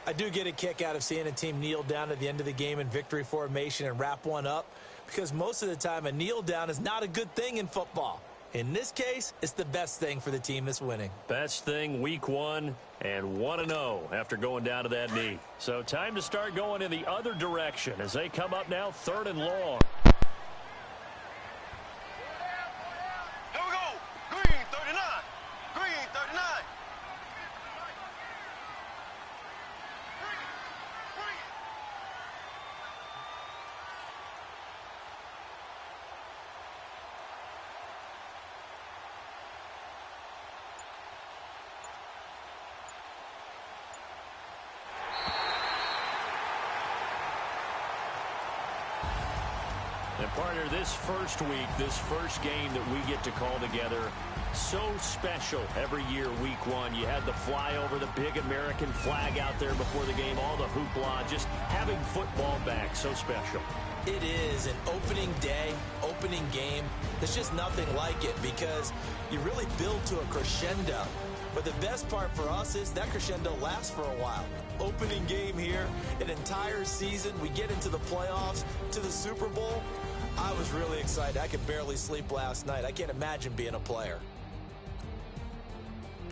I do get a kick out of seeing a team kneel down at the end of the game in victory formation and wrap one up, because most of the time a kneel down is not a good thing in football. In this case, it's the best thing for the team that's winning. Best thing Week 1 and 1-0 after going down to that knee. So time to start going in the other direction as they come up now 3rd and long. And partner, this first week, this first game that we get to call together, so special every year, Week 1. You had the flyover, the big American flag out there before the game, all the hoopla, just having football back, so special. It is an opening day, opening game. There's just nothing like it because you really build to a crescendo. But the best part for us is that crescendo lasts for a while. Opening game here, an entire season. We get into the playoffs, to the Super Bowl. I was really excited. I could barely sleep last night. I can't imagine being a player.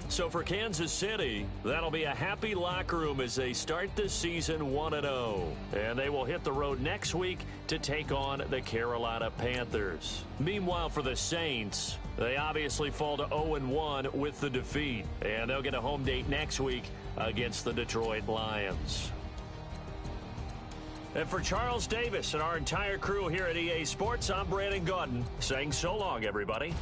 So for Kansas City, that'll be a happy locker room as they start this season 1-0. And they will hit the road next week to take on the Carolina Panthers. Meanwhile, for the Saints, they obviously fall to 0-1 with the defeat. And they'll get a home date next week against the Detroit Lions. And for Charles Davis and our entire crew here at EA Sports, I'm Brandon Gaudin saying so long, everybody.